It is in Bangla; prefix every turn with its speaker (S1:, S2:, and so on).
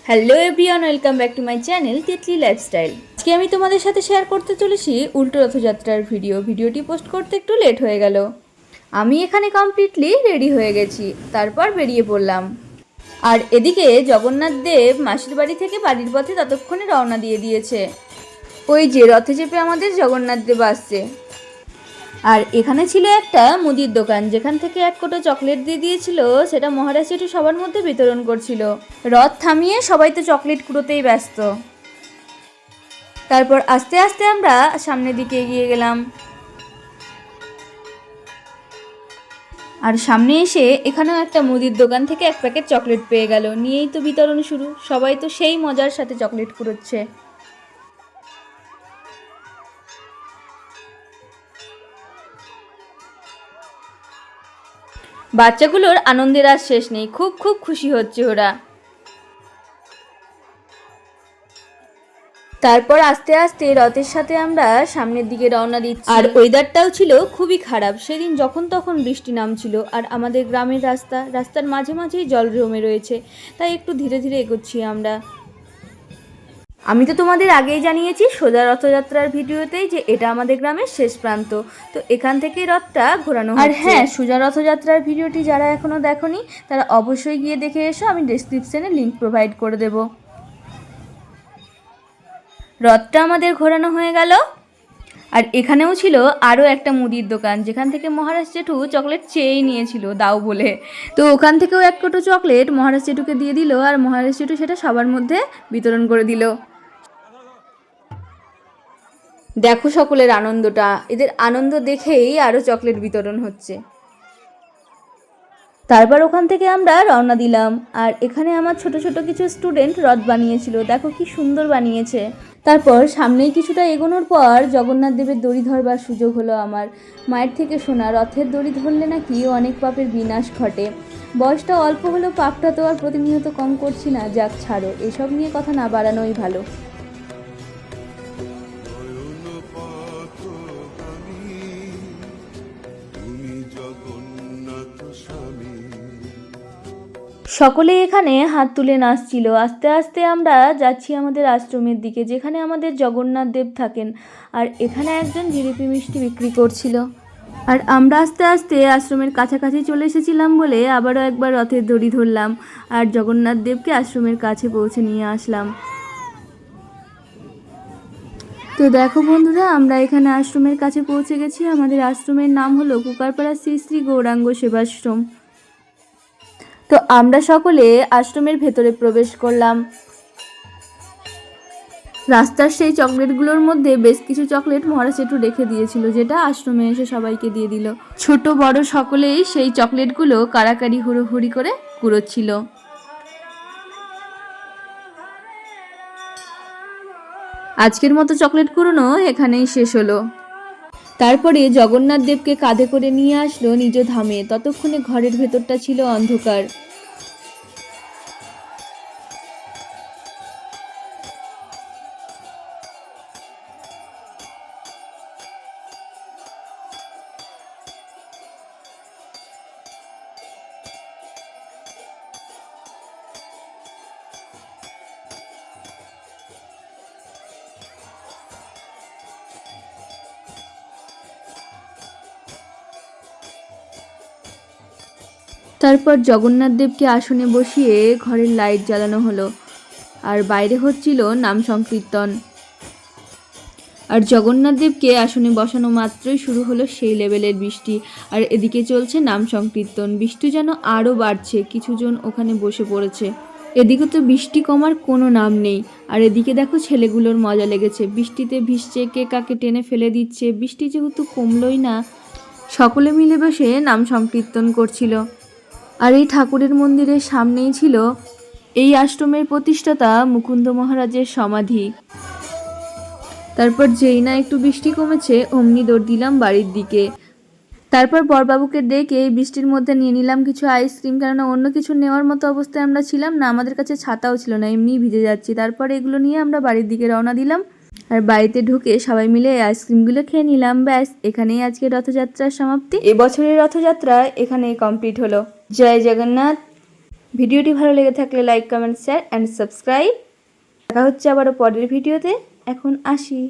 S1: Hello everyone, welcome back to my channel Titli lifestyle. আজকে আমি তোমাদের সাথে শেয়ার করতে চলেছি উল্টো রথযাত্রার ভিডিওটি পোস্ট করতে একটু লেট হয়ে গেল। আমি এখানে কমপ্লিটলি রেডি হয়ে গেছি, তারপর বেরিয়ে পড়লাম। আর এদিকে জগন্নাথ দেব মাসির বাড়ি থেকে বাড়ির পথে ততক্ষণে রওনা দিয়ে দিয়েছে। ওই যে রথে চেপে আমাদের জগন্নাথ দেব আসছে। আর এখানে ছিল একটা মুদির দোকান, যেখান থেকে এক কোটো চকলেট দিয়ে দিয়েছিল, সেটা মহারাজ জেঠু সবার মধ্যে বিতরণ করছিল। রথ থামিয়ে সবাই তো চকলেট কুড়োতেই ব্যস্ত। তারপর আস্তে আস্তে আমরা সামনের দিকে এগিয়ে গেলাম। আর সামনে এসে এখানেও একটা মুদির দোকান থেকে এক প্যাকেট চকলেট পেয়ে গেল, নিয়েই তো বিতরণ শুরু। সবাই তো সেই মজার সাথে চকলেট কুড়োচ্ছে। বাচ্চাগুলোর আনন্দের আর শেষ নেই, খুব খুব খুশি হচ্ছে ওরা। তারপর আস্তে আস্তে রথের সাথে আমরা সামনের দিকে রওনা দিচ্ছি। আর ওয়েদারটাও ছিল খুবই খারাপ, সেদিন যখন তখন বৃষ্টি নামছিল। আর আমাদের গ্রামের রাস্তার মাঝে মাঝেই জল জমে রয়েছে, তাই একটু ধীরে ধীরে এগোচ্ছি আমরা। আমি তো তোমাদের আগেই জানিয়েছি সোজা রথযাত্রার ভিডিওতেই যে এটা আমাদের গ্রামের শেষ প্রান্ত। তো এখান থেকে রথটা ঘোরানো হচ্ছে। আর হ্যাঁ, সোজা রথযাত্রার ভিডিওটি যারা এখনো দেখোনি তারা অবশ্যই গিয়ে দেখে এসো, আমি ডেসক্রিপশনে লিংক প্রোভাইড করে দেব। রথটা আমাদের ঘোরানো হয়ে গেল। আর এখানেও ছিল আরও একটা মুদির দোকান, যেখান থেকে মহারাজ জেঠু চকলেট চেয়েই নিয়েছিল দাও বলে। তো ওখান থেকেও এক কোটো চকলেট মহারাজ জেঠুকে দিয়ে দিল, আর মহারাজ জেঠু সেটা সবার মধ্যে বিতরণ করে দিল। দেখো সকলের আনন্দটা, এদের আনন্দ দেখেই আরও চকলেট বিতরণ হচ্ছে। তারপর ওখান থেকে আমরা রওনা দিলাম। আর এখানে আমার ছোট ছোট কিছু স্টুডেন্ট রথ বানিয়েছিল, দেখো কি সুন্দর বানিয়েছে। তারপর সামনেই কিছুটা এগোনোর পর জগন্নাথ দেবের দড়ি ধরবার সুযোগ হলো আমার। মায়ের থেকে শোনা, রথের দড়ি ধরলে নাকি অনেক পাপের বিনাশ ঘটে। বয়সটা অল্প হলেও পাপটা তো আর প্রতিনিয়ত কম করছি না, যাক ছাড়ো, এসব নিয়ে কথা না বাড়ানোই ভালো। সকলে এখানে হাত তুলে নাচছিল। আস্তে আস্তে আমরা যাচ্ছি আমাদের আশ্রমের দিকে, যেখানে আমাদের জগন্নাথ দেব থাকেন। আর এখানে একজন জিলিপি মিষ্টি বিক্রি করছিল। আর আমরা আস্তে আস্তে আশ্রমের কাছাকাছি চলে এসেছিলাম বলে আবারও একবার রথের দড়ি ধরলাম, আর জগন্নাথ দেবকে আশ্রমের কাছে পৌঁছে নিয়ে আসলাম। তো দেখো বন্ধুরা, আমরা এখানে আশ্রমের কাছে পৌঁছে গেছি। আমাদের আশ্রমের নাম হলো কুকারপাড়া শ্রী শ্রী গৌরাঙ্গ সেবাশ্রম। তো আমরা সকলে আশ্রমের ভেতরে প্রবেশ করলাম। রাস্তার সেই চকলেটগুলোর মধ্যে বেশ কিছু চকলেট মহারাজ জেঠু রেখে দিয়েছিল, যেটা আশ্রমে এসে সবাইকে দিয়ে দিল। ছোট বড় সকলেই সেই চকলেটগুলো কাড়াকাড়ি হুড়োহুড়ি করে কুড়োচ্ছিল। আজকের মতো চকলেট কুড়োনো এখানেই শেষ হলো। তারপরে জগন্নাথ দেবকে কাঁধে করে নিয়ে আসলো নিজ ধামে। ততক্ষণে ঘরের ভেতরটা ছিল অন্ধকার। তারপর জগন্নাথ দেবকে আসনে বসিয়ে ঘরের লাইট জ্বালানো হলো, আর বাইরে হচ্ছিল নাম সংকীর্তন। আর জগন্নাথ দেবকে আসনে বসানো মাত্রই শুরু হলো সেই লেভেলের বৃষ্টি। আর এদিকে চলছে নাম সংকীর্তন। বৃষ্টি যেন আরও বাড়ছে, কিছুজন ওখানে বসে পড়েছে। এদিকে তো বৃষ্টি কমার কোনো নাম নেই। আর এদিকে দেখো ছেলেগুলোর মজা লেগেছে, বৃষ্টিতে ভিজছে, কে কাকে টেনে ফেলে দিচ্ছে। বৃষ্টি যেহেতু কমলই না, সকলে মিলে বসে নাম সংকীর্তন করছিল। আর এই ঠাকুরের মন্দিরের সামনেই ছিল এই আশ্রমের প্রতিষ্ঠাতা মুকুন্দ মহারাজের সমাধি। তারপর যেই না একটু বৃষ্টি কমেছে, অমনি দৌড় দিলাম বাড়ির দিকে। তারপর বড়বাবুকে ডেকে এই বৃষ্টির মধ্যে নিয়ে নিলাম কিছু আইসক্রিম, কেননা অন্য কিছু নেওয়ার মতো অবস্থায় আমরা ছিলাম না, আমাদের কাছে ছাতাও ছিল না, এমনিই ভিজে যাচ্ছি। তারপর এগুলো নিয়ে আমরা বাড়ির দিকে রওনা দিলাম। আর বাড়িতে ঢুকে সবাই মিলে এই আইসক্রিমগুলো খেয়ে নিলাম। ব্যাস, এখানেই আজকে রথযাত্রার সমাপ্তি। এবছরের রথযাত্রা এখানেই কমপ্লিট হলো। জয় জগন্নাথ, ভিডিওটি ভালো লেগে থাকলে like, comment, share and subscribe. দেখা হচ্ছে আবারও পরের ভিডিওতে। এখন আসি।